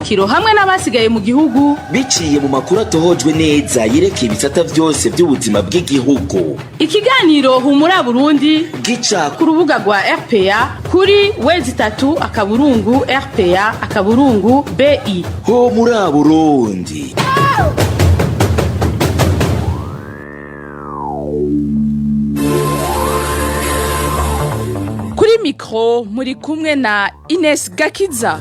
kiro hamwe n'abasigaye mu gihugu biciye mu makuru atohojwe neza yerekeye ibisata byose by'ubuzima bw'igihugu. Ikiganiro Humura Burundi gica ku rubuga rwa RPA kuri www.rpa.bi. Humura Burundi. Kuri mikro muri kumwe na Ines Gakiza.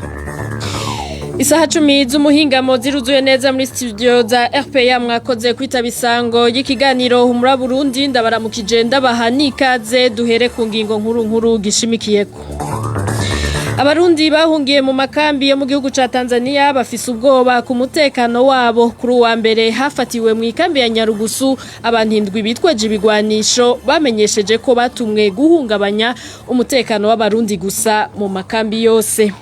Isaha 10 z'umuhingamo ziruzuye neza muri studio za RPA mwakoze kwitaba isango y'ikiganiro Humura Burundi ndabaramukije ndabaha nikaze duhere ku ngingo nkuru gishimikiyeko. Abarundi bahungiye mu makambi yo mu gihugu ca Tanzania bafise ubwoba ku mutekano wabo. Kuri wa mbere hafatiwe mu ikambi ya Nyarugusu abantu 7 bitwaje ibigwanisho bamenyesheje ko batumwe guhungabanya umutekano w'abarundi gusa mu makambi yose.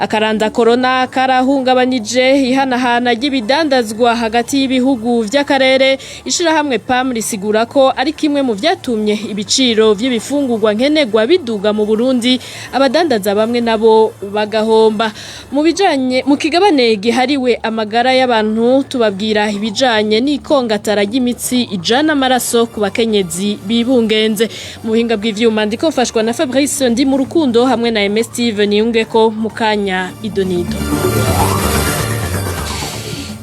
Akaranda corona karahungabanije ihanahana ry'ibidandazwa hagati y'ibihugu vy'akarere. Ishirahamwe PAM risigura ko ari kimwe mu vyatumye ibiciro vy'ibifungurwa nkenerwa biduga mu Burundi, abadandaza bamwe nabo bagahomba. Mu kigabane gihariwe amagara y'abantu tubabwira ibijanye n'ikongatara ry'imitsi ijana amaraso ku bakenyezi bibungenze. Mu buhinga bw'ivyuma ndiko mfashwa na Fabrice ndi mu rukundo hamwe na MS Steven Yungeko mukanya idonido.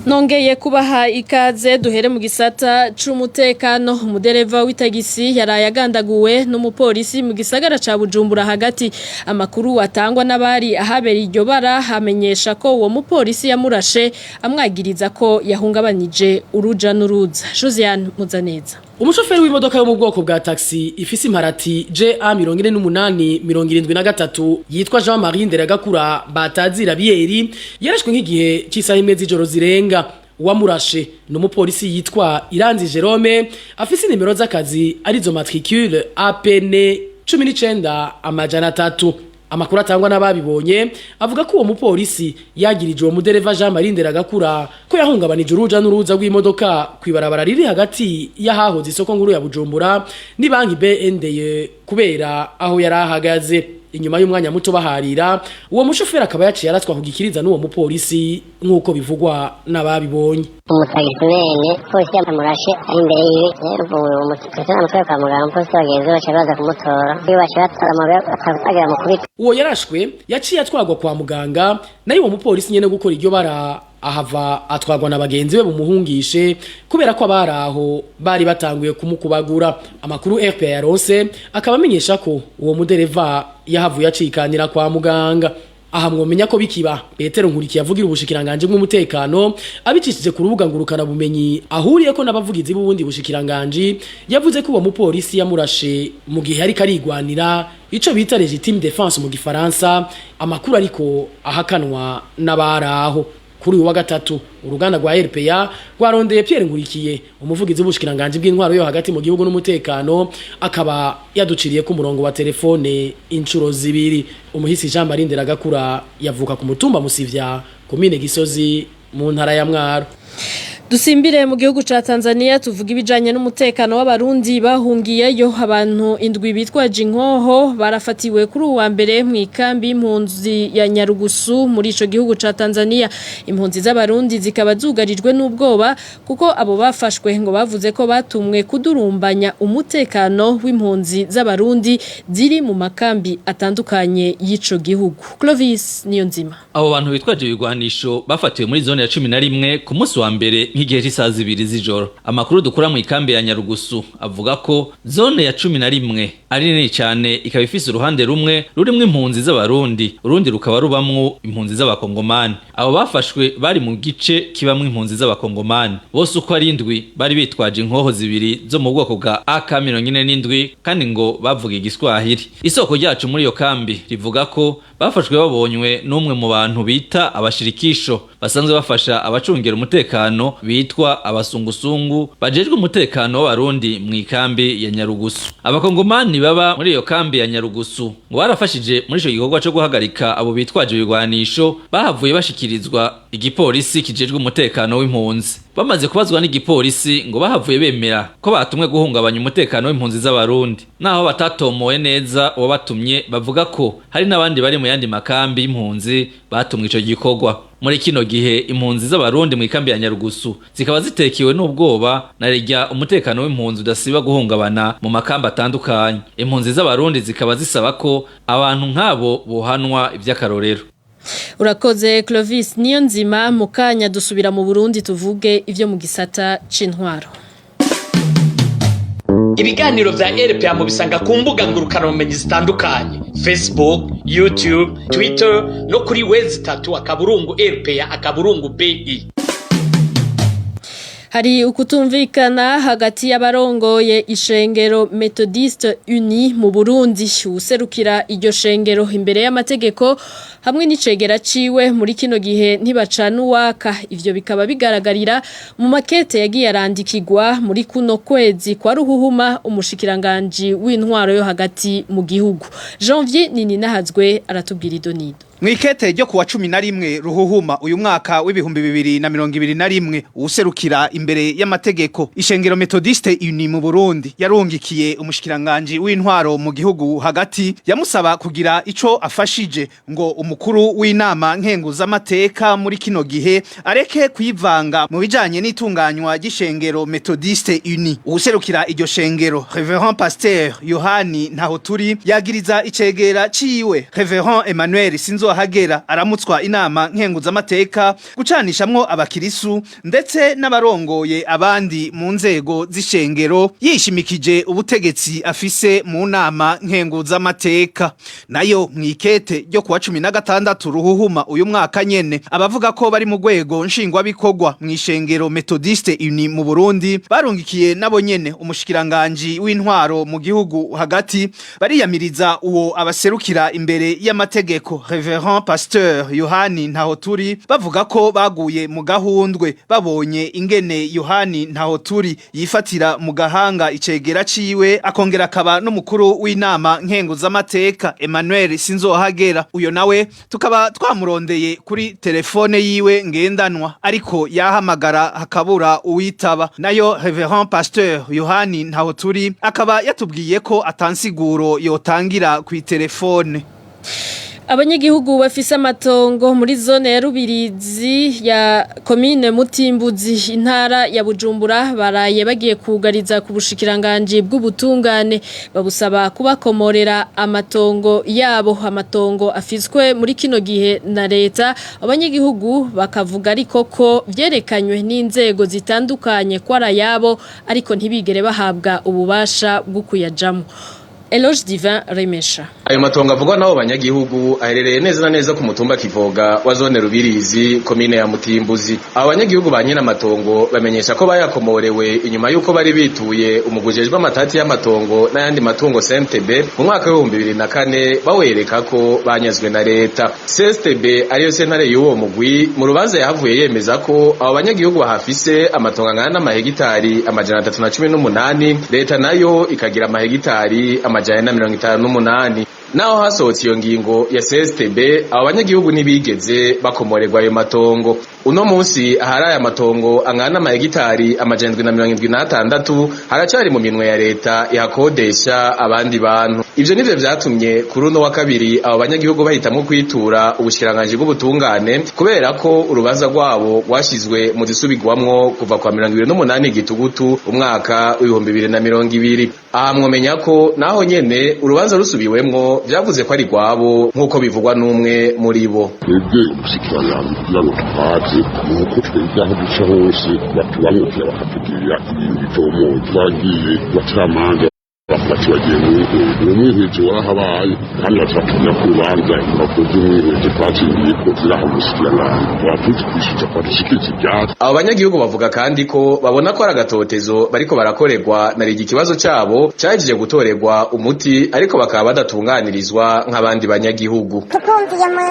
Nongeye kubaha ikaze duhere mu gisata c'umutekano. Umudereva w'itagisi yaraye agandaguwe n'umupolisi mu gisagara ca Bujumbura hagati. Amakuru atangwa n'abari ahabera iryo bara hamenyesha ko uwo mupolisi yamurashe amwagiriza ko yahungabanije uruja n'uruza. Josiane Muzaneza. Umushoferi w'imodoka yo mu bwoko bwa taxi ifise imparati JA4873 yitwa Jean-Marie Nderagakura Batazira Bieri yarashwe nk'igihe cy'isaha imwe z'ijoro zirenga. Uwamurashe n'umupolisi yitwa Iranzi Jerome afise nimero z'akazi arizo matricule APN 19 Amakuru atangwa n'ababibonye avuga ko uwo mupolisi yagirije uwo mudereva Jean-Marie Nderagakura ko yahungabanije uruja n'uruza rw'imodoka kwibarabara riri hagati y'ahahoze isoko nkuru ya Bujumbura ni banki BND kubera aho yarahagaze. Inyuma y'umwanya muto baharira uwo mushoferi akaba yaciye aratswa kugikiriza n'uwo mupolisi nk'uko bivugwa n'ababibonye. Umutagismene polisi yamurashe imbere yiwe umutekano mutwe kwa muganga polisi bagenzi bacu baza kumutora iyo baciye ataragira mukubita. Uwo yarashwe yaciye atwagwa kwa muganga nayo uwo mupolisi nyene gukora iryo bara ahava atwagwa na bagenzi be bumuhungishe kubera ko abaraho bari batanguye kumukubagura. Amakuru RPA yaronse akaba amenyesha ko uwo mudereva yahavuye acikanira kwa muganga. Aha mwomenya ko bikiba Petero Nkurikiye avugira ubushikiranganje bw'umutekano abicishije ku rubuga ngurukana bumenyi ahuriye ko n'abavugizi b'ubundi bushikiranganje yavuze ko uwo mupolisi yamurashe mu gihe ari karigwanira ico bita legitime défense mu gifaransa. Amakuru ariko ahakanwa n'abaraho. Kuri uwa gatatu uruganda rwa RPA rwarondeye Pierre Nkurikiye umuvugizi w'ubushikiranganje bw'intwaro yo hagati mu gihugu n'umutekano akaba yaduciriye ku murongo wa telefone incuro 2. Umuhisi Jean-Marie Nderagakura yavuka ku mutumba Musivya komine Gisozi mu ntara ya Mwaro. Dusimbire mu gihugu ca Tanzania tuvuga ibijanye n'umutekano w'abarundi bahungiyeyo. Abantu 7 bitwaje inkoho barafatiwe kuri uwa mbere mu ikambi impunzi ya Nyarugusu muri ico gihugu ca Tanzania. Impunzi z'abarundi zikaba zugarijwe n'ubwoba kuko abo bafashwe ngo bavuze ko batumwe kudurumbanya umutekano w'impunzi z'abarundi ziri mu makambi atandukanye y'ico gihugu. Clovis Niyonzima. Abo bantu bitwaje ibigwanisho bafatiwe muri zone ya 11 ku munsi wa mbere nk'igihe cy'isaha 2 z'ijoro. Amakuru dukura mu ikambi ya Nyarugusu avuga ko zone ya 11 ari nini cyane ikaba ifise uruhande rumwe rurimo impunzi z'abarundi urundi rukaba rubamwo impunzi z'abakongomani. Abo bafashwe bari mu gice kibamwe impunzi z'abakongomani. Bose uko ari 7 bari bitwaje inkoho 2 zo mu bwoko bwa AK-47 kandi ngo bavuga igiswahili. Isoko ryacu muri yo kambi rivuga ko bafashwe babonywe n'umwe mu bantu bita abashirikisho basanzwe bafasha abacungera umutekano bitwa abasungusungu bajejwe umutekano w'abarundi mu ikambi ya Nyarugusu. Abakongomani baba muri iyo kambi ya Nyarugusu ngo barafashije muri ico gikorwa cyo guhagarika abo bitwaje ibigwanisho bahavuye bashikirizwa igipolisi kijejwe umutekano w'impunzi. Bamaze kubazwa n'igipolisi ngo bahavuye bemera ko batumwe guhungabanya umutekano w'impunzi z'abarundi. Naho batatomoye neza uwo batumye bavuga ko hari n'abandi bari mu yandi makambi y'impunzi batumwe ico gikorwa. Muri kino gihe impunzi z'abarundi mu ikambi ya Nyarugusu zikaba zitekiwe n'ubwoba na rya umutekano w'impunzi udasiba guhungabana mu makambi atandukanye. Impunzi z'abarundi zikaba zisaba ko abantu nk'abo bohanwa ivy'akarorero. Urakoze Clovis Niyonzima. Mukanya dusubira mu Burundi tuvuge ivyo mu gisata c'intwaro. Ibiganiro vya RPA mu bisanga ku mbuga ngurukana bumenyi zitandukanye: Facebook, YouTube, Twitter no kuri wezi3 akaburungu RPA akaburungu BI. Hari ukutumvikana hagati y'abarongoye ishengero Methodiste Uni mu Burundi, userukira iryo shengero imbere y'amategeko hamwe n'icegera ciwe muri kino gihe ntibacana uwaka. Ivyo bikaba bigaragarira mu makete yagiye arandikirwa muri kuno kwezi kwa Ruhuhuma umushikiranganje w'intwaro yo hagati mu gihugu. Janvier Nininahazwe aratubwira idonido. Mwikete ryo kuwa 11 Ruhuhuma uyu mwaka w'ibihumbi 2021 userukira imbere y'amategeko ishengero Methodiste Uni mu Burundi yarungikiye umushikiranganje w'intwaro mu gihugu hagati yamusaba kugira ico afashije ngo umukuru w'inama nkenguza amateka muri kino gihe areke kwivanga mu bijanye n'itunganywa ry'ishengero Methodiste Uni. Userukira iryo shengero Reverend Pasteur Yohani Ntahoturi yagiriza icegera ciwe Reverend Emmanuel Sinzo hagera aramutswa inama nkenguza amateka gucanishamwo abakirisu ndetse n'abarongoye abandi mu nzego z'ishengero yishimikije ubutegetsi afise mu nama nkenguza amateka. Nayo mwikete ryo kuwa 16 Ruhuhuma uyu mwaka nyene abavuga ko bari mu rwego nshingwa bikorwa mu ishengero Methodiste Uni mu Burundi barungikiye nabo nyene umushikiranganje w'intwaro mu gihugu hagati bariyamiriza uwo abaserukira imbere y'amategeko Reverend Pasteur Yohani Ntahoturi bavuga ko baguye mu gahundwe babonye ingene Yohani Ntahoturi yifatira mu gahanga icegera ciwe akongera akaba n'umukuru w'inama nkenguza amateka Emmanuel Sinzohagera. Uyo nawe tukaba twamurondeye kuri telefone yiwe ngendanwa ariko yahamagara hakabura uwitaba. Nayo Reverend Pasteur Yohani Ntahoturi akaba yatubwiye ko atansiguro yotangira ku telefone. Abanyagihugu bafise amatongo muri zone ya Rubirizi ya komine Mutimbuzi intara ya Bujumbura baraye bagiye kugariza ku bushikiranganje bw'ubutungane babusaba kubakomorera amatongo yabo. Amatongo afiswe muri kino gihe na leta, abanyagihugu bakavuga ariko ko vyerekanywe n'inzego zitandukanye kwara yabo ariko ntibigere bahabwa ububasha bwo kuyajamo. Eloge Divin Remesha. Ayo matongo avugwa nabo banyagihugu aherereye neza na neza ku mutumba Kivoga wa zone Rubirizi komine ya Mutimbuzi. Abo banyagihugu banyina matongo bamenyesha ko bayakomorewe inyuma yuko bari bituye umugujejwe amatati y'amatongo n'ayandi matungo CNTB mu mwaka wa 2004 bawereka ko banyazwe na leta. CNTB ariyo sentare y'uwo mugwi mu rubanza yahavuye yemeza ko abo banyagihugu bahafise amatongo angana n'amahegitari amajana 318, leta nayo ikagira amahegitari amajana 58. Naho hasohotse iyo ngingo ya CSTB abo banyagihugu nibigeze bakomorerwa ayo matongo. Uno munsi ahari aya matongo angana amahegitari amajana 76 haracari mu minwe ya leta ihakodesha abandi bantu. Ivyo nivyo vyatumye kuri uno wa kabiri abo banyagihugu bahitamwo kwitura ubushikiranganje bw'ubutungane kubera ko urubanza rwabo rwashizwe mu zisubigwamwo kuva kwa 2028 Gitugutu umwaka w'2020. Aha mwomenya ko naho nyene urubanza rusubiwemwo vyavuze ko ari rwabo nkuko bivugwa n'umwe muri bo. Twebwe ubushikiranganje kugira twaje nuko twebwe aho duca hose batubamukira bakatugirira ibintu bitomoye twagiye bacamanza bafati bagiye mwihweje warahabaye kandi batubwira ko urubanza bakoze umwihweje twatsindiye ko ziraho ubushikiranganje batuzi kwishitsa kwadushikiriza ibyacu. Abo banyagihugu bavuga kandi ko babona ko ari agatotezo bariko barakorerwa na rigi kibazo cabo cyaje gutorerwa umuti ariko bakaba badatunganirizwa nk'abandi banyagihugu. Tukumviye mu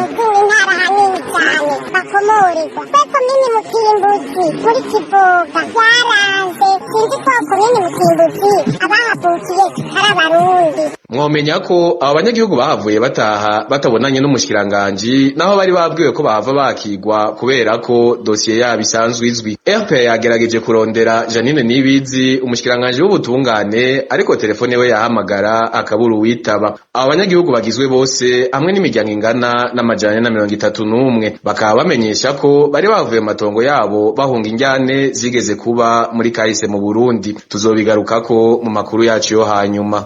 ntara hanini cyane bakomorerwa kuko mini Mutimbuzi muri Kivoga byaranze sinzi ko komini Mutimbuzi abahavukiye ari abarundi. mwomenya ko abo banyagihugu bahavuye bataha batabonanye n'umushikiranganje naho bari babwiwe ko bahava bakigwa kubera ko dosiye yabo isanzwe izwi. RPA yagerageje kurondera Janine Nibizi umushikiranganje w'ubutungane ariko telefone we yahamagara akabura uwitaba. Abo banyagihugu bagizwe bose hamwe n'imiryango ingana n'amajana 31 bakaba bamenyesha ko bari bavuye matongo yabo bahunga injyane zigeze kuba muri kahise mu Burundi. Tuzobigarukako mu makuru yacu yo hanyuma.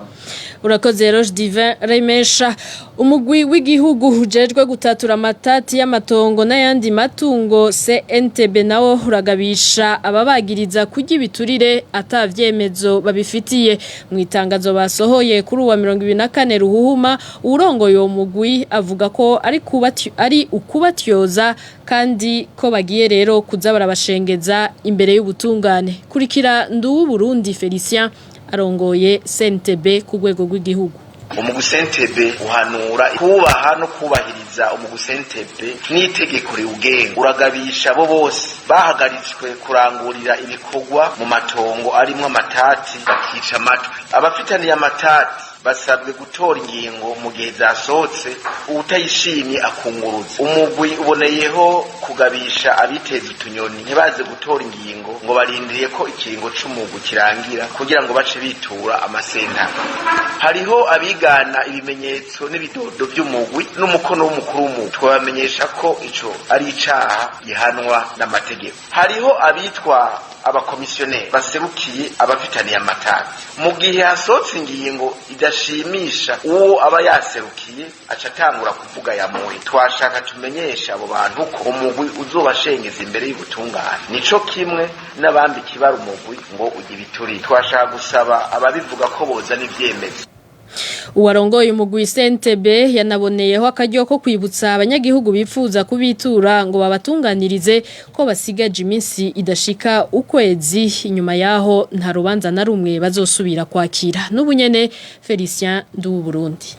Urakoze Roche Divin Remesha. Umugwi w'igihugu ujejwe gutatura amatati y'amatongo n'ayandi matungo CNTB nawo uragabisha ababagiriza kurya ibiturire atavyemezo babifitiye. Mu itangazo basohoye kuri uwa 24 Ruhuhuma urongoye uwo mugwi avuga ko ari ukubatyoza kandi ko bagiye rero kuza barabashengeza imbere y'ubutungane. Kurikira Nduwu Burundi Felicien arongoye CNTB ku rwego rw'igihugu. Umugu CNTB uhanura kubaha no kubahiriza umugu CNTB n'itegeko riwugenga uragabisha bo bose bahagaritswe kurangurira ibikorwa mu matongo arimo amatati bakica amatwi. Abafitaniye amatati basabwe gutora ingingo mu gihe zasohotse utayishimye akunguruza. Umugwi uboneyeho kugabisha abiteza utunyoni ntibaze gutora ingingo ngo barindiriye ko ikiringo c'umugwi kirangira kugira ngo bace bitura amasentare. Hariho abigana ibimenyetso n'ibidodo by'umugwi n'umukono w'umukuru w'umugwi twabamenyesha ko ico ari icaha gihanwa n'amategeko. Hariho abitwa abakomisiyoneri baserukiye abafitaniye amatati mu gihe hasohotse ingingo idashimisha uwo aba yaserukiye aca atangura kuvuga yamuye. Twashaka tumenyesha abo bantu ko umugwi uzobashengeza imbere y'ubutungane nico kimwe n'abandi kibara umugwi ngo ugibituri. Twashaka gusaba ababivuga ko bozana ivyemezo. Uwarongoye umugwi CNTB yanaboneyeho akaryo ko kwibutsa abanyagihugu bifuza kubitura ngo babatunganirize ko basigaje iminsi idashika ukwezi inyuma yaho nta rubanza na rumwe bazosubira kwakira. N'ubunyene Felicien Nduwu Burundi.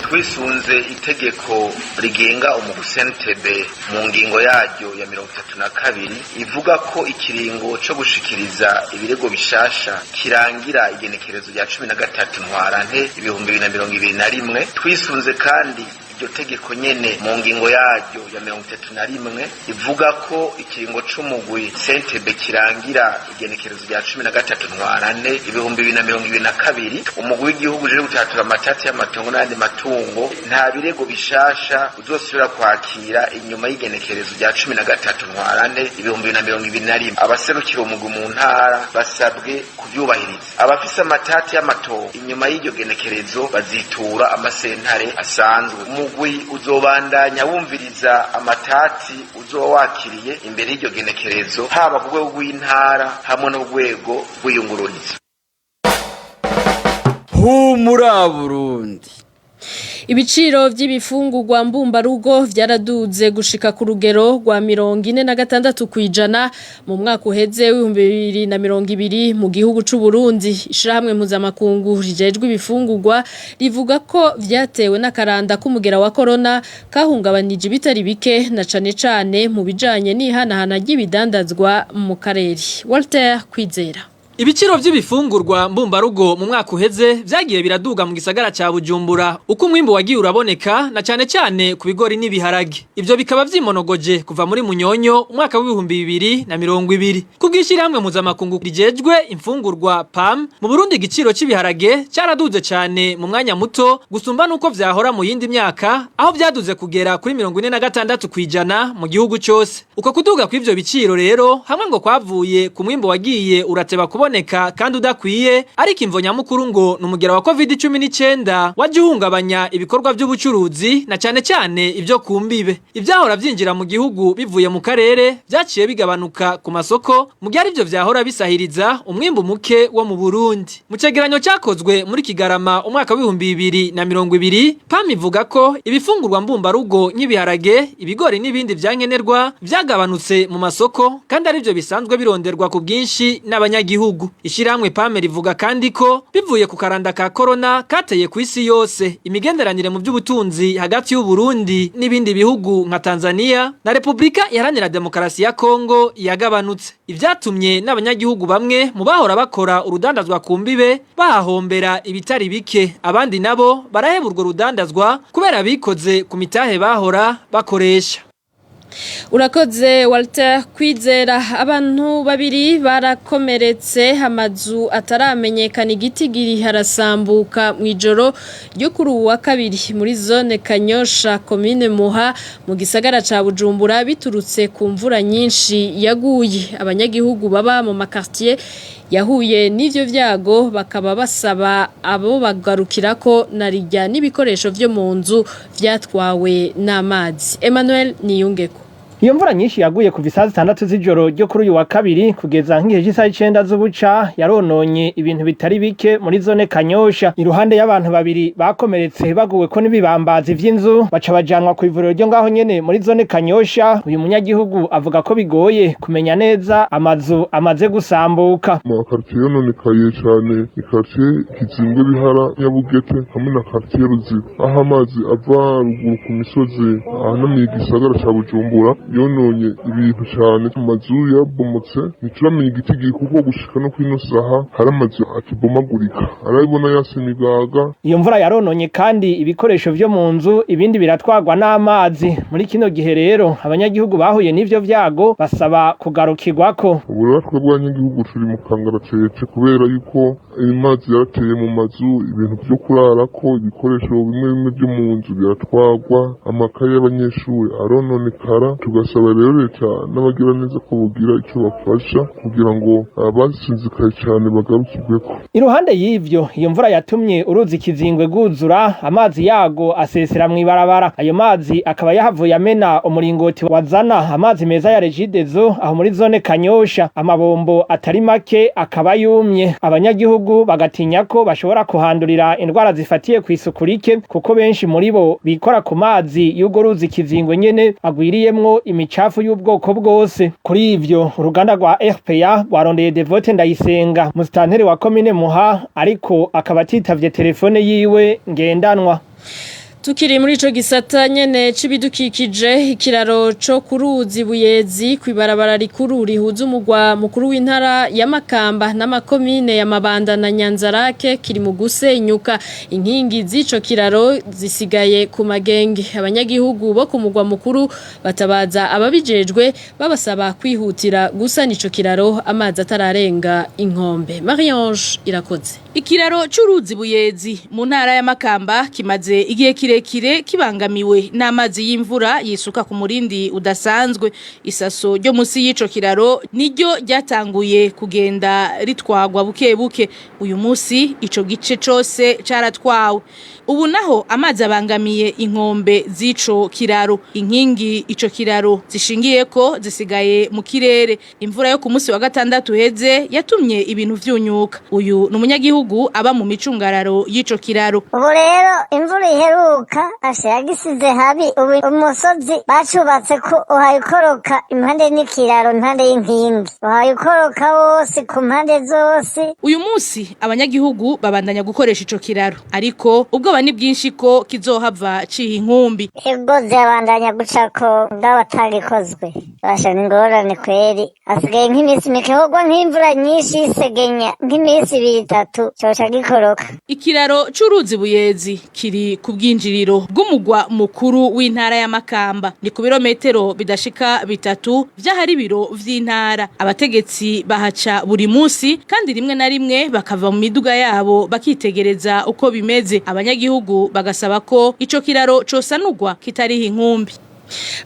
Twisunze itegeko rigenga umugu CNTB mu ngingo yaryo ya 32 ivuga ko ikiringo cyo gushikiriza ibirego bishasha kirangira igenekerezo rya 13 Ntwarante 2021. Twisunze kandi iryo tegeko nyene mu ngingo yaryo ya 31 ivuga ko ikiringo c'umugwi CNTB kirangira igenekerezo rya 13 Ntwarante 2022. Umugwi w'igihugu uje gutatura amatati y'amatongo n'andi matungo nta birego bishasha uzosubira kwakira inyuma y'igenekerezo rya 13 Ntwarante 2021. Abaserukira umugwi mu ntara basabwe kuvyubahiriza. Abafise amatati y'amatongo inyuma y'iryo genekerezo bazitura amasentare asanzwe. Umugwi uzobandanya wumviriza amatati uzoba wakiriye imbere y'iryo genekerezo haba ku rwego rw'intara hamwe no rwego rw'iyungururizo. Humura Burundi. Ibiciro vy'ibifungurwa mbumbarugo vyaraduze gushika ku rugero rwa 46 kwijana mu mwaka uheze w'2020 mu gihugu c'u Burundi. Ishirahamwe mpuzamakungu rijejwe ibifungurwa rivuga ko vyatewe n'akaranda k'umugera wa corona kahungabanije bitari bike na cane mu bijanye n'ihanahana ry'ibidandazwa mu karere. Walter Kwizera. Ibiciro vy'ibifungurwa mbumbarugo mu mwaka uheze vyagiye biraduga mu gisagara ca Bujumbura uko umwimbo wagiye uraboneka na cane ku bigori n'ibiharage. Ivyo bikaba vyimonogoje kuva muri Munyonyo umwaka w'2020. Kubwishyiramwe mpuzamakungu rijejwe imfungurwa PAM mu Burundi igiciro cy'ibiharage cyaraduze cane mu mwanya muto gusumba nuko vyahora mu yindi myaka aho vyaduze kugera kuri 46 kwijana mu gihugu cyose. Uko kuduga kw'ivyo biciro rero hamwe ngo kwavuye ku mwimbo wagiye urateba kuboneka kandi udakwiye ariko imvo nyamukuru ngo numugera wa COVID-19 waje uhungabanya ibikorwa by'ubucuruzi na cane ivyo kumbibe. Ivyahora vyinjira mu gihugu bivuye mu karere vyaciye bigabanuka ku masoko mu gihe arivyo vyahora bisahiriza umwimbo muke wo mu Burundi. Mu cegeranyo cyakozwe muri Kigarama umwaka w'2020 PAM ivuga ko ibifungurwa mbumbarugo nk'ibiharage, ibigori n'ibindi vyankenerwa vyagabanutse mu masoko kandi arivyo bisanzwe bironderwa ku bwinshi n'abanyagihugu. gihugu. Ishiramwe PAME rivuga kandi ko bivuye ku karanda ka corona kateye ku isi yose imigenderanire mu by'ubutunzi hagati y'u Burundi n'ibindi bihugu nka Tanzania na Republika Iharanira Demokarasi ya Kongo yagabanutse. Ivyatumye n'abanyagihugu bamwe mu bahora bakora urudandazwa ku mbibe bahahombera ibitari bike, abandi nabo baraheba urwo rudandazwa kubera bikoze ku mitahe bahora bakoresha. Urakoze Walter Kwizera. Abantu babiri barakomeretse, amazu ataramenyekana igitigiri harasambuka mwijoro ryo kuri uwa kabiri muri zone Kanyosha commune Muha mu gisagara ca Bujumbura biturutse ku mvura nyinshi yaguye. Abanyagihugu baba mu makartier yahuye n'ivyo vyago bakaba basaba abo bagarukirako narijya n'ibikoresho vyo mu nzu vyatwawe n'amazi. Emmanuel Niyungeko. Iyo mvura nyinshi yaguye kuva isaha 6 z'ijoro ryo kuri uyu wa kabiri kugeza nk'iheje isaha 9 z'ubuca yarononye ibintu bitari bike muri zone Kanyosha. Iruhande y'abantu babiri bakomeretse baguwe ko n'ibibambazi vy'inzu baca bajanwa ku ivuriro ryo ngaho nyene muri zone Kanyosha. Uyu munyagihugu avuga ko bigoye kumenya neza amazu amaze gusambuka. Mu quartier yononekaye cyane, quartier Kizimbwe Bihara Nyabugete hamwe na quartier Ruziba, aho amazi ava ruguru ku misozi ahanamiye igisagara ca Bujumbura yononye ibintu cyane. Amazu yabomotse ntituramenya igitigiri kuko gushika no kwino saha hari amazu akibomagurika arabibona yasimigaga. Iyo mvura yarononye kandi ibikoresho vyo mu nzu, ibindi biratwagwa n'amazi. Muri kino gihe rero abanyagihugu bahuye n'ivyo vyago basaba kugarukirwako. Ubura twebwanyagihugu turi mu kangaratete kubera yuko amazi yarateye mu mazu, ibintu vyo kurarako, ibikoresho bimwe byo mu nzu biratwagwa, amakaye y'abanyeshuri arononekara. Tugasaba rero leta n'abagira neza ko bugira icyo bafasha kugira ngo abasinzikaye cyane bagarukirweko. Iruhande y'ivyo iyo mvura yatumye uruzi Kizingwe guzura, amazi yago asesera mu ibarabara. Ayo mazi akaba yahavuye amena umuringoti wazana amazi meza ya Regidezo aho muri zone Kanyosha. Amabombo atari make akaba yumye. Abanyagihugu bagatinya ko bashobora kuhandurira indwara zifatiye ku isuku rike kuko benshi muri bo bikora ku mazi y'ugo ruzi Kizingwe nyene agwiriyemwo imicafu y'ubwoko bwose. Kuri ivyo uruganda rwa RPA rwarondeye Devote Ndayisenga musitanteri wa commune Muha ariko akaba atitavye telefone yiwe ngendanwa. Tukiri muri ico gisata nyene c'ibidukikije, ikiraro co kuruzi Buyezi kwibarabara rikuru rihuza umugwa mukuru w'intara ya Makamba n'amakomine ya Mabanda na Nyanzarake kiri mu gusenyuka. Inkingi z'ico kiraro zisigaye ku magenge. Abanyagihugu bo ku mugwa mukuru batabaza ababijejwe babasaba kwihutira gusana ico kiraro amazi atararenga inkombe. Marie-Ange Irakoze. Ikiraro c'uruzi Buyezi mu ntara ya Makamba kimaze igihe kirekire kibangamiwe n'amazi y'imvura yisuka ku murindi udasanzwe. Isaso ryo musi y'ico kiraro niryo ryatanguye kugenda ritwagwa buke buke. Uyu musi ico gice cose caratwawe. Ubu naho amazi abangamiye inkombe z'ico kiraro. Inkingi ico kiraro zishingiyeko zisigaye mu kirere. Imvura yo ku musi wa gatandatu heze yatumye ibintu vyunyuka. Uyu n'umunyagihugu aba mu micungararo y'ico kiraro. Ubu rero imvura iheruka yagisize habi. Ubu umusozi bacubatse ko uhayikoroka impande n'ikiraro impande y'inkingi. Uhayikoroka wose ku mpande zose. Uyu musi abanyagihugu babandanya gukoresha ico kiraro. Ariko ubwo ni bwinshi ko kizohava ciha inkumbi. Ego zabandanya gucako ndabatangikozwe. Basha ngorane kweri. Asigaye nk'imisi mikehogwa nk'imvura nyinshi isegenya nk'imisi 3 coca gikoroka. Ikiraro c'uruzi Buyezi kiri ku bwinjiriro bw'umugwa mukuru w'intara ya Makamba. Ni ku birometero bidashika 3 vy'ahari biro vy'intara. Abategetsi bahaca buri musi kandi rimwe na rimwe bakava mu miduga yabo bakitegereza uko bimeze. Abanyagihugu bagasaba ko ico kiraro cosanurwa kitariho inkumbi.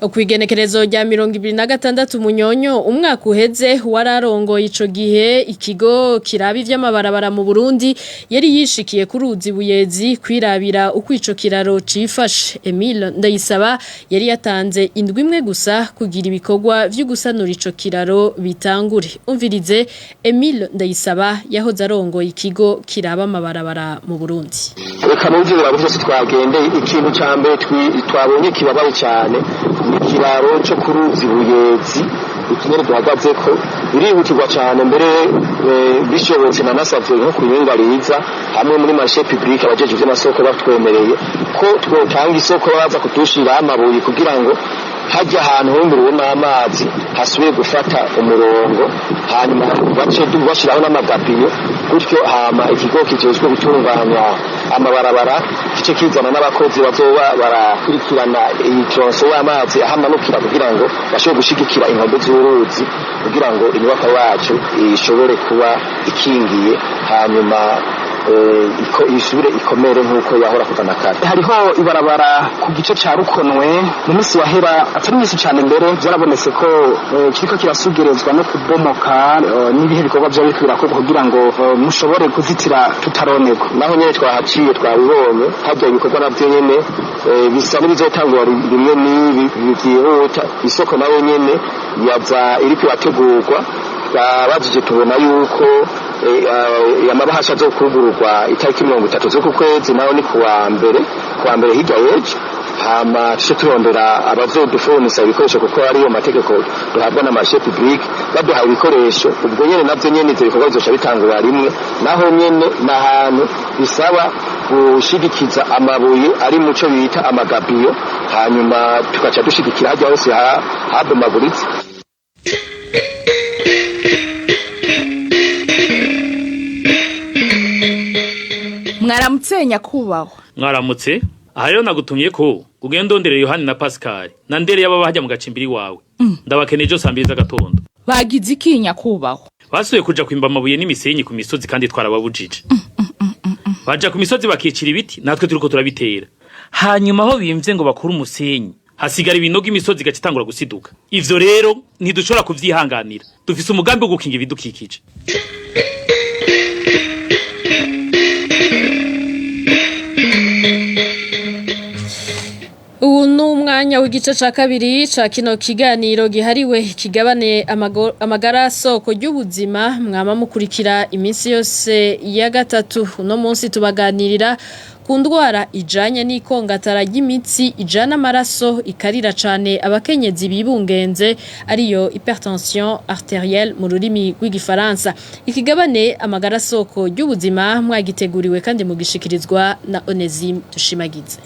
Ukwigenekerezo rya 2026 Munyonyo umwaka uheze wararongoye ico gihe ikigo kirabi vy'amabarabara mu Burundi yari yishikiye ku ruzi Buyezi kwirabira uko ico kiraro cifashe. Emile Ndayisaba yari yatanze indwi imwe gusa kugira ibikorwa vyo gusanura ico kiraro bitangure. Umvirize Emile Ndayisaba yahoze arongoye ikigo kiraba amabarabara mu Burundi. Reka n'ivyo biravuze twagendeye ikintu ca mbere twabonye kibabaye cyane ikiraro cyo ku ruzi Buyezi ikinere duhagaze ko birihutirwa cyane mbere bishobotse na nasavye nko kuyingariza hamwe muri marché public abajeje by'amasoko batwemereye ko twotanga isoko baza kutushira amabuye kugira ngo hajya ahantu humburiwe n'amazi hasubiye gufata umurongo hanyuma bace bashiraho n'amagapiyo gutyo hama ikigo kijejwe gutunganya amabarabara kice kizana n'abakozi bazoba barakurikirana iconso y'amazi ahamanukira kugira ngo bashobore gushigikira inkombe z'uruzi kugira ngo inyubako yacu ishobore kuba ikingiye hanyuma isubire ikomere nk'uko yahora kugana kare. Hariho ibarabara ku gice ca Rukonwe mu minsi wahera atari minsi cyane mbere byarabonetse ko kiriko kirasugerezwa no kubomoka n'ibihe bikorwa byo bikwirakora kugira ngo mushobore kuzitira tutaroneko. Naho nyene twahaciye twabibonye hajya ibikorwa navyo nyene bisa n'ibizotangura rimwe n'ibi byihuta isoko nayo nyene yaza iriko yategurwa babajije tubona yuko amabahasha zo kugururwa itariki 30 zo ku kwezi naho ni kuwa mbere hirya yejo hama tuje turondera abazodufonisa ibikoresho kuko ari yo mategeko duhabwa na marché public baduha ibikoresho ubwo nyene navyo nyene ivyo bikorwa bizoca bitangura rimwe naho nyene n'ahantu bisaba gushigikiza amabuye ari muco bita amagabiyo hanyuma tukaca dushigikira hajya hose habomaguritse. Mwaramutse nyakubahwa. Mwaramutse. Aha rero nagutumye ko ugenda ndonderera Yohani na Pascal na ndere yaba bahajya mu gacimbiri wawe. Ndabakeneye jo sambiza gatondo. Bagize iki nyakubahwa? Basuye kuja kwimba amabuye n'imisenyi ku misozi kandi twarababujije. Baja ku misozi bakicira ibiti natwe turiko turabitera. Hanyuma aho bimvye ngo bakura umusenyi hasigara ibinogo imisozi gacitangura gusiduka. Ivyo rero ntidushobora kuvyihanganira. Dufise umugambi wo gukinga ibidukikije. Ubu ni umwanya w'igice ca kabiri ca kino kiganiro gihariwe kigabane amagara soko ry'ubuzima mwama mukurikira iminsi yose ya gatatu. Uno munsi tubaganirira ku ndwara ijanye n'ikongatara ry'imitsi ijana amaraso ikarira cane abakenyezi bibungenze ariyo hypertension arterielle mu rurimi rw'igifaransa. Ikigabane amagara soko ry'ubuzima mwagiteguriwe kandi mugishikirizwa na Onesime Dushimagize.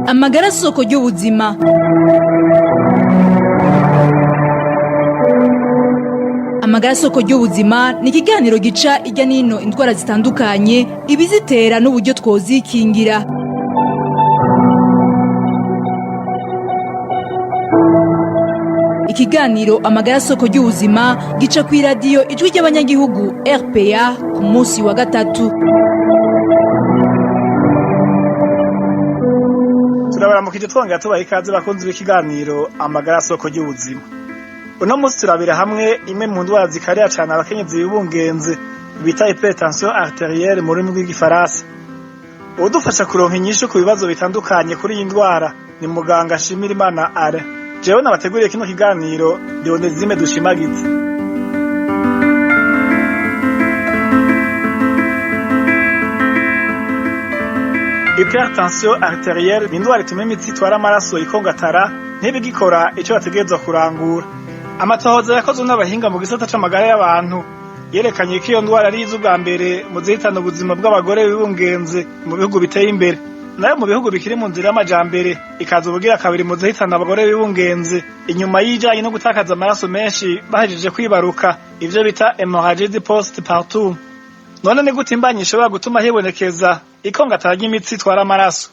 Amagara soko ry'ubuzima. Amagara soko ry'ubuzima ni ikiganiro gica irya nino indwara zitandukanye ibizitera n'uburyo twozikingira. Ikiganiro amagara soko ry'ubuzima gica ku radio ijwi ry'abanyagihugu RPA ku munsi wa gatatu. Turabaramukije twongera tubaha ikaze bakunzi b'ikiganiro amagara soko ry'ubuzima. Uno munsi turabira hamwe imwe mu ndwara zikarira cyane abakenyezi bibungenze bita hypertension arterielle mu rurimi rw'igifaransa. Udufasha kuronka inyishu ku bibazo bitandukanye kuri iyi ndwara ni muganga Shimirimana Are. Jewe nabateguriye kino kiganiro ndi Onesime Dushimagize. Hypertension arterielle ni indwara ituma imitsi itwara amaraso ikongatara ntibigikora icyo bategerezwa kurangura. Amatohoza yakozwe n'abahinga mu gisata c'amagara y'abantu yerekanye ko iyo ndwara ari iz'ubwa mbere mu zihitana ubuzima bw'abagore bibungenze mu bihugu biteye imbere. Nayo mu bihugu bikiri mu nzira y'amajambere ikaza ubugira kabiri mu zihitana abagore bibungenze inyuma y'ijanye no gutakaza amaraso menshi bahejeje kwibaruka ivyo bita hemorrhagie postpartum. None ni gute imbanyi ishobora gutuma hibonekeza ikongatara ry'imitsi itwara amaraso?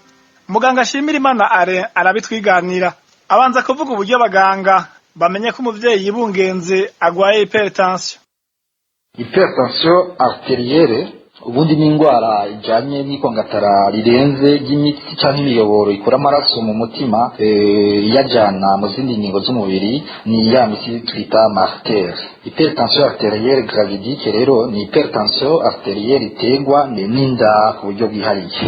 Muganga Shimirimana Are arabitwiganira. Abanza kuvuga uburyo abaganga bamenye ko umuvyeyi yibungenze agwaye hypertension. Hypertension arterielle ubundi ni indwara ijanye n'ikongatara rirenze ry'imitsi canke imiyoboro ikura amaraso mu mutima yajana mu zindi ngingo z'umubiri ni ya mitsi twita artère. Hypertension arterielle gravidique rero ni hypertension arterielle iterwa n'inda ku buryo bwihariye.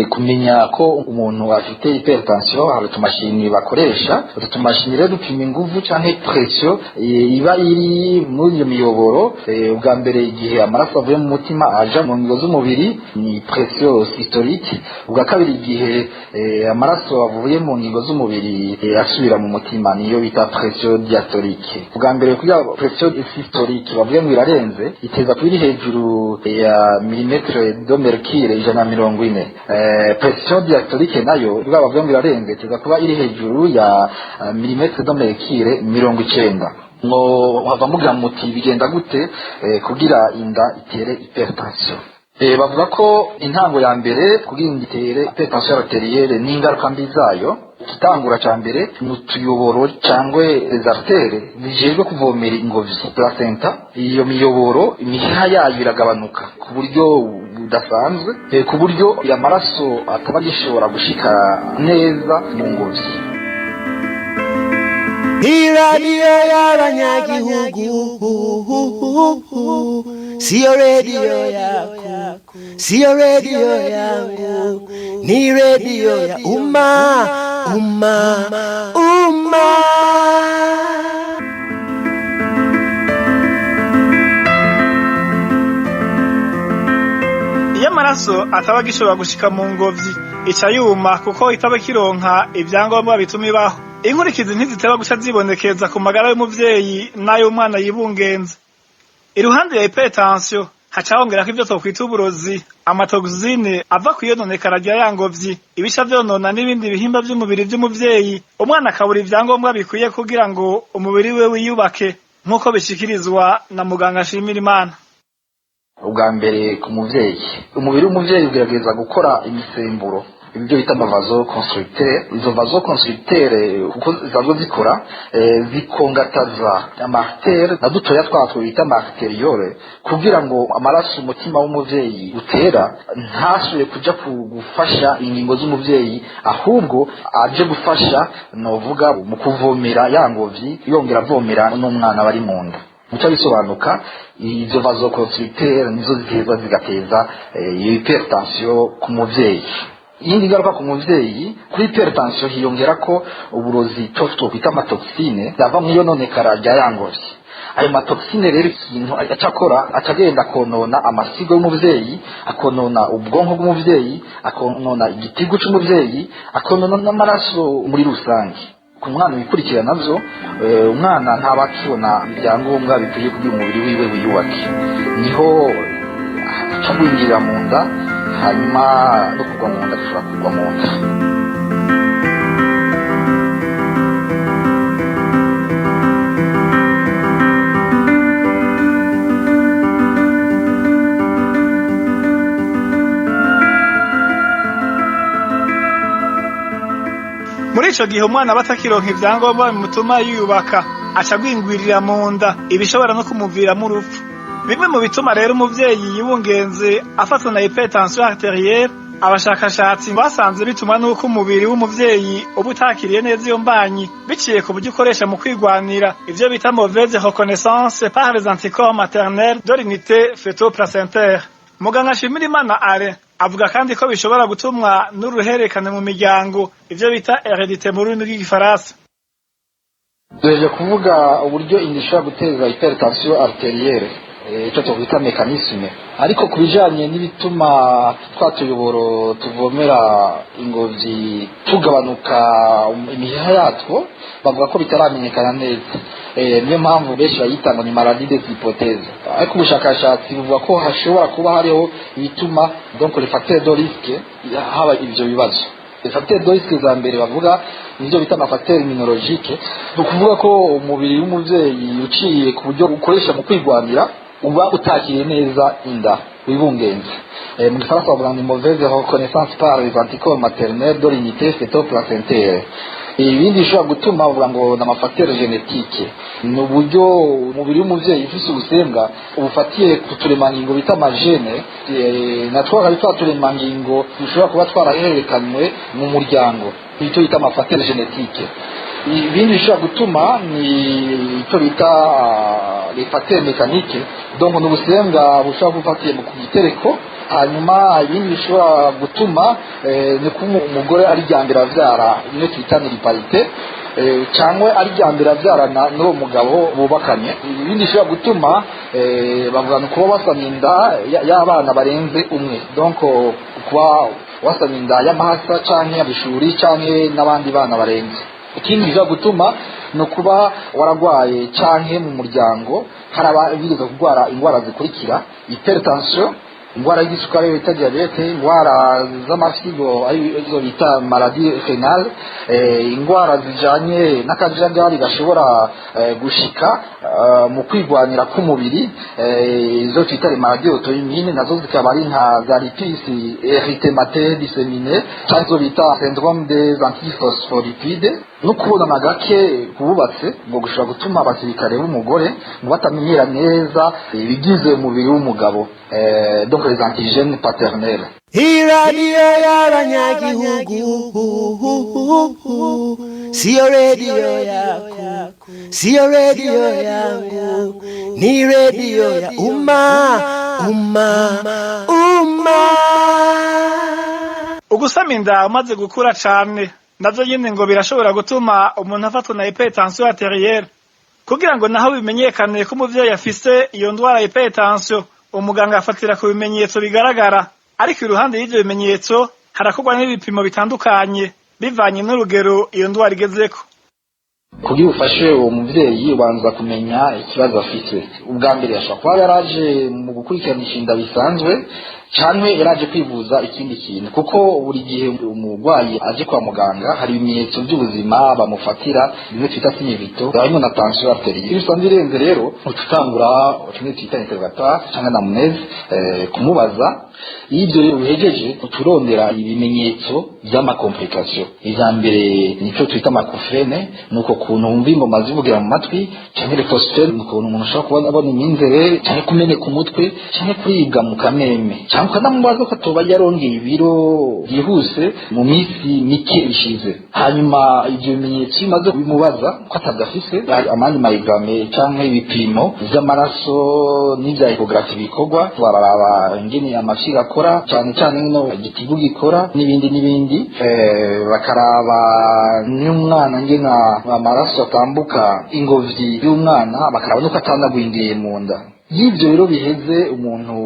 kumenya ko umuntu afite hypertension hari utumashini bakoresha utumashini rero dupima inguvu canke pression iba iri muri iyo miyoboro ubwa mbere igihe amaraso avuye mu mutima aja mu ngingo z'umubiri ni pression systolique ubwa kabiri igihe amaraso avuye mu ngingo z'umubiri asubira mu mutima niyo bita pression diastolique ubwa mbere kugira pression systolique bavuye ngo irarenze iteza kuri hejuru ya milimetre de mercure 140 pression diastolique nayo bavuga ngo irarenze iteza kuba iri hejuru ya milimetre de mercure 90 ngo hava mugira muti bigenda gute kugira inda itere hypertension bavuga ko intango ya mbere kugira inda itere hypertension arterielle n'ingaruka mbi zayo kitangura ca mbere n'utuyoboro cangwe les artères bijejwe kuvomera ingobyi placenta iyo miyoboro imihaha yayo iragabanuka ku buryo budasanzwe ku buryo amaraso ataba gishobora gushika neza mu ngobyi iradiyo y'abanyagihugu siyo radiyo yako siyo radiyo yangu ni radiyo ya umma iyo amaraso ataba gishobora gushika mu ngobyi ica yuma kuko itaba kironka ibyangombwa bituma ibaho inkurikizi ntiziteba guca zibonekeza ku magara y'umuvyeyi n'ay'umwana yibungenze iruhande ya hypertension haca hongera ko ivyo twokwita uburozi amatoxine ava kwiyononekara rya yangobyi ibica vyonona n'ibindi bihimba vy'umubiri vy'umuvyeyi umwana akabura ivyangombwa bikwiye kugira ngo umubiri we wiyubake nk'uko bishikirizwa na muganga ashimira Imana ubwa mbere ku muvyeyi umubiri w'umuvyeyi ugerageza gukora imisemburo ibyo bita amavazo constructeur izo vazo constructeur kuko zazo zikora zikongataza amartere na dutoya twatwo bita arteriole kugira ngo amaraso umutima w'umuvyeyi utera ntasubire kuja gufasha ingingo z'umuvyeyi ahubwo aje gufasha novuga mu kuvomera yangobyi yongera avomera n'umwana bari mu nda muco bisobanuka izo vazo constructeur nizo ziteza zigateza hypertension ku muvyeyi iyindi ngaruka ku muvyeyi kuri hypertension hiyongera ko uburozi twokwita amatoxine yava mu iyononekara rya yangobyi ayo matoxine rero ikintu acakora acagenda konona amasigo y'umuvyeyi akonona ubwonko bw'umuvyeyi akonona igitigu c'umuvyeyi akonona n'amaraso muri rusange ku mwana wikurikira navyo umwana ntaba akibona ibyangombwa bikwiye kugira umubiri wiwe wiyubake niho acagwinjira mu nda hanyuma no kugwa mu nda ashobora kugwa mu nda muri ico gihe umwana batakironka ivyangombwa bimutuma yiyubaka aca gwingwirira mu nda ibishobora no kumuviramo urupfu bimwe mu bituma rero umuvyeyi yibungenze afatwa na hypertension arterielle abashakashatsi basanze bituma nuko umubiri w'umuvyeyi uba utakiriye neza iyo mbanyi biciye ku buryo ukoresha mu kwigwanira ivyo bita mauvaise reconnaissance par les anticorps maternels de l'unité feto-placentaire muganga ashimira Imana are avuga kandi ko bishobora gutumwa n'uruherekane mu miryango ivyo bita heredité mu rurimi rw'igifaransa duheje kuvuga uburyo inda ishobora guteza hypertension arterielle icyo tukwita mekanisme ariko ku bijanye n'ibituma twatuyoboro tuvomera ingobyi tugabanuka imihaha yatwo bavuga ko bitaramenyekana neza niyo mpamvu benshi bayita ngo ni maladie des hypothèses ariko ubushakashatsi buvuga ko hashobora kuba hariho ibituma donc les facteurs de risque haba ivyo bibazo les facteurs de risque za mbere bavuga nivyo bita amafacteurs immunologiques ni ukuvuga ko umubiri w'umuvyeyi uciye ku buryo ukoresha mu kwigwanira uba utakiriye neza inda wibungenze mu gifaransa bavuga ni mauvaise reconnaissance par les anticorps maternels de l'unité feto-placentaire ibindi bishobora gutuma bavuga ngo ni amafacteurs génétiques ni uburyo umubiri w'umuvyeyi ufise ubusembwa ubufatiye ku turemangingo bita amagene natwo hari twa turemangingo dushobora kuba twarahererekanywe mu muryango icyo bita amafacteurs génétiques ibindi bishobora gutuma ni icyo bita les facteurs mécaniques donc ni ubusembwa bushobora gufatiye ku gitereko hanyuma ibindi bishobora gutuma ni ko umugore aryambira avyara niyo twita niliparite cyangwa aryambira avyarana n'uwo mugabo bubakanye. Ibindi bishobora gutuma bavuga no kuba basana inda y'abana barenze umwe, donc kuba wasana inda y'amahasa canke y'abishuri canke n'abandi bana barenze. Ikindi bishobora gutuma no kuba waragwaye canke mu muryango hari ababiza kugwara indwara zikurikira: hypertension, indwara y'isukari bita diabete, indwara z'amafyigo izo bita maladie renale, indwara zijanye n'akajagari gashobora gushika mu kwigwanira k'umubiri, izo twita maladie auto-immune, nazo zikaba ari nka za lipis erythemate disséminée, cyangwa izo bita syndrome des antiphospholipides. No kubona gake kububatse ngo gushobora gutuma abasirikare b'umugore ngo batamenyera neza ibigize umubiri w'umugabo, donc les antigènes paternels. iradiyo y'abanyagihugu siyo radiyo yaku, siyo radiyo yangu, ni radiyo ya umma. Ugusama inda umaze gukura cane navyo nyene ngo birashobora gutuma umuntu afatwa na hypertension arterielle. Kugira ngo naho bimenyekane ko umuvyeyi afise iyo ndwara ya hypertension, umuganga afatira ku bimenyetso bigaragara, ariko iruhande y'ivyo bimenyetso harakorwa n'ibipimo bitandukanye bivanye n'urugero iyo ndwara igezeko. Kugira ufashe uwo muvyeyi ubanza kumenya ikibazo afite. Ubwa mbere ashobora kuba yaraje mu gukurikiranisha inda bisanzwe canke yaraje kwivuza ikindi kintu, kuko buri gihe umurwayi aje kwa muganga hari ibimenyetso by'ubuzima bamufatira bimwe twita sinyibito, harimo na tension arterielle. Iyo usanze irenze rero utangura kimwe twita interrogatoire cyangwa anamnèse kumubaza. Ibyo rero bihejeje uturondera ibimenyetso by'amakomplikasiyo. Ija mbere nico twita makufene, nuko kuntu wumva ingoma zivugira mu matwi, cyangwa refosfere, nuko umuntu ashobora kuba abona iminzere, cyangwa kumeneka umutwe, cyangwa kuribwa mu kameme, cyangwa ukanamubaza ko atoba yarongeye ibiro byihuse mu minsi mike ishize. Hanyuma ibyo bimenyetso bimaze kubimubaza ko atadafise, amandi maegame cyangwa ibipimo by'amaraso n'ibya ecography bikorwa, bararaba ingene amafyigo akora, cyane cyane no igitigu gikora n'ibindi bakaraba n'umwana ngena amaraso atambuka ingobyi y'umwana, bakaraba nuko atandagwingiye mu nda. Y'ibyo rero biheze umuntu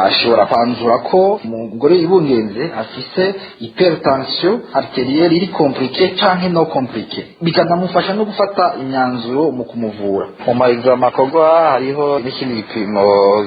ashobora kwanzura ko umugore yibungenze afise hypertension arterielle iri compliquée canke no compliquée, bikanamufasha no gufata imyanzuro mu kumuvura. Mu maexamen akorwa hariho n'ikindi gipimo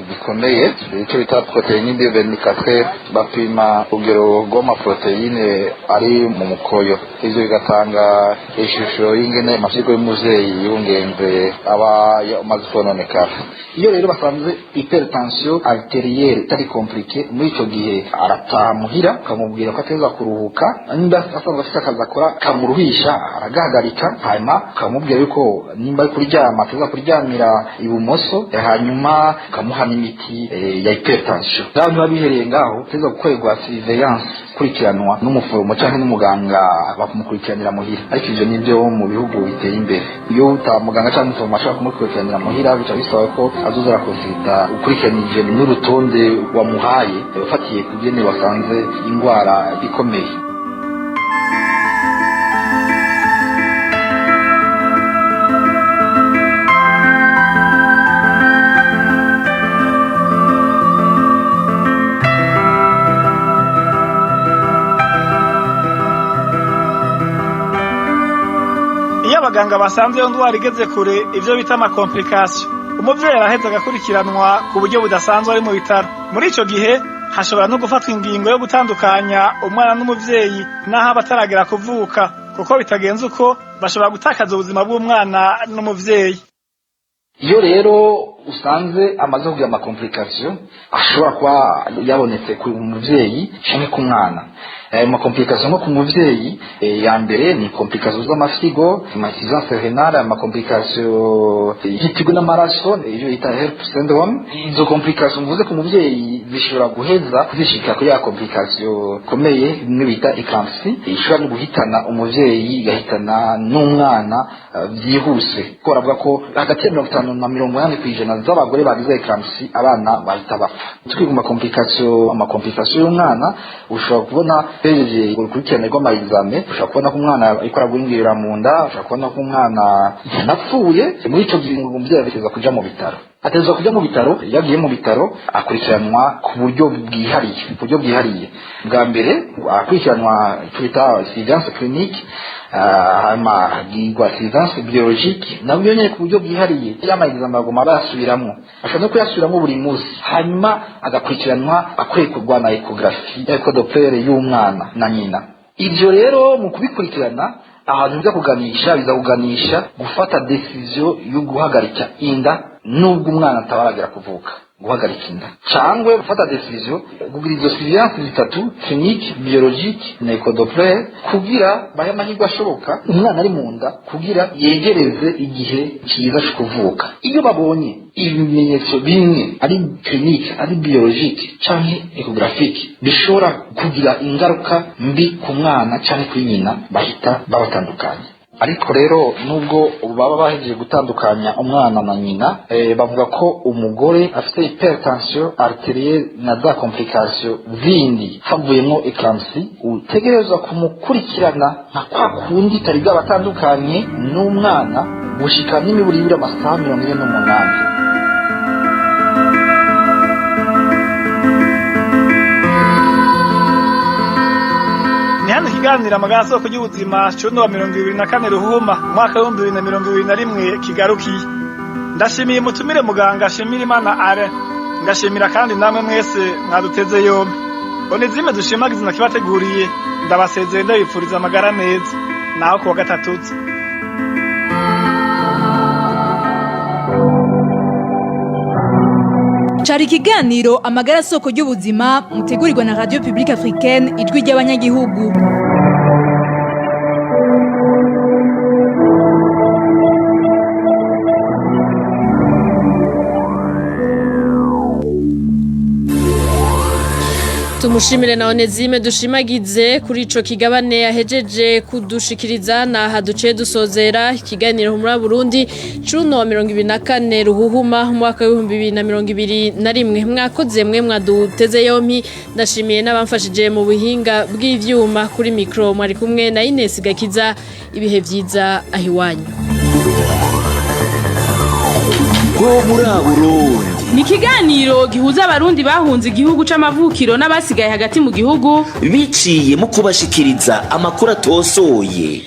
gikomeye icyo bita protéine de 24 bapima urugero rw'amaproteine ari mu mukoyo. Ivyo bigatanga ishusho y'ingene amafyigo y'umuvyeyi yibungenze aba amaze kononekara. Iyo rero basanze hypertension arterielle itari compliquée, muri ico gihe arataha muhira ukamubwira ko ateza kuruhuka, nimba asanzwe afite akazi akora kamuruhisha aragahagarika, hanyuma ukamubwira yuko nimba ari kuryama ateza kuryamira ibumoso, hanyuma ukamuha n'imiti ya hypertension. Naho niba bihereye ngaho uteza gukorerwa surveillance, kurikiranwa n'umuforomo canke n'umuganga bakumukurikiranira muhira. Ariko ivyo nivyo mu bihugu biteye imbere, iyo utamuganga canke umuforomo ashobora kumukurikiranira muhira bica bisaba ko azoza arakonsulta ukurikiranije n'urutonde wamuhaye ufatiye ku byene wasanze indwara ikomeye. Iyo abaganga basanze iyo ndwara igeze kure, ivyo bita amakomplikasiyo, umuvyeyi araheza agakurikiranwa ku buryo budasanzwe ari mu bitaro. Muri ico gihe hashobora no gufatwa ingingo yo gutandukanya umwana n'umuvyeyi naho abataragera kuvuka, kuko bitagenze uko bashobora gutakaza ubuzima bw'umwana n'umuvyeyi. Iyo rero usanze amaze kugira amakomplikasiyo ashobora kuba yabonetse ku muvyeyi canke ku mwana. Amakomplikasiyo nko ku muvyeyi ya mbere ni komplikasiyo z'amafyigo, insuffisance renale, amakomplikasiyo y'igitigu n'amaraso, iyo bita HELLP syndrome. Izo komplikasiyo mvuze ku muvyeyi zishobora guheza zishika kuri ya komplikasiyo ikomeye imwe bita eclampsie, ishobora no guhitana umuvyeyi igahitana n'umwana byihuse. Ko baravuga ko hagati ya 50 na 80% kwijana z'abagore bagize eclampsie abana bahita bapfa. Turi ku amakomplikasiyo y'umwana ushobora kubona hejeje urukurikirane rw'amayizame, ushobora kubona ko umwana ariko aragwingirira mu nda, ushobora kubona ko umwana yanapfuye. Muri ico gihe umuvyeyi ategerezwa kuja mu bitaro. Atezwa kuja mu bitaro, yagiye mu bitaro akurikiranwa ku buryo bwihariye. Bwa mbere akurikiranwa twita surveillance clinique, hagirwa surveillance biologique, nabyo nyene ku buryo bwihariye. Yamayiza amagoma bayasubiramwo, ashobora no kuyasubiramwo buri munsi. Hanyuma agakurikiranwa akwekurwa na ecography, ecodoppler y'umwana na nyina. Ivyo rero mu kubikurikirana ahantu biza kuganisha gufata decision yo guhagarika inda nubwo umwana atabaragera kuvuka, guhagarika inda cyangwa gufata decision kugira izo surveillance zitatu, clinique, biologique na ecodoppler, kugira bahe amahirwe ashoboka umwana ari mu nda kugira yegereze igihe cyiza cyo kuvuka. Iyo babonye ibimenyetso bimwe ari clinique, ari biologique cyangwa ecographique bishobora kugira ingaruka mbi ku mwana cyangwa kuri nyina, bahita babatandukanya. Ariko rero nubwo baba bahejeje gutandukanya umwana na nyina, bavuga ko umugore afite hypertension arterielle na za complication zindi havuyemo eclampsie utegerezwa kumukurikirana nka kwa kundi tari bwabatandukanye n'umwana gushika n'imiburibira amasaha 48. Hano kiganira amagara soko y'ubuzima cuno wa 2024 ruhuma mwaka wa 2021 kigarukiye. Ndashimiye mutumire muganga Shimira Imana Are, ngashimira kandi namwe mwese mwaduteze yombi. Onezime dushimagiza nakibateguriye, ndabasezeye ndabipfuriza amagara meza. Naho kuwa gatatu. Cari ikiganiro amagara soko y'ubuzima mutegurirwa na Radio Publique Africaine ijwi ry'abanyagihugu. Tumushimire na Onezime dushimagize kuri ico kigabane yahejeje kudushikiriza na haduce dusozera ikiganiro muri Burundi cuno wa 2024 ruhuhuma mwaka wa 2021 mwakoze mwe mwaduteze yompi. Ndashimiye n'abamfashije mu buhinga bw'ivyuma, kuri micro mwari kumwe na Ines Gakiza. Ibihe vyiza ahiwanyu. Muri Burundi ni ikiganiro gihuza abarundi bahunze igihugu c'amavukiro n'abasigaye hagati mu gihugu biciye mu kubashikiriza amakuru atosoye.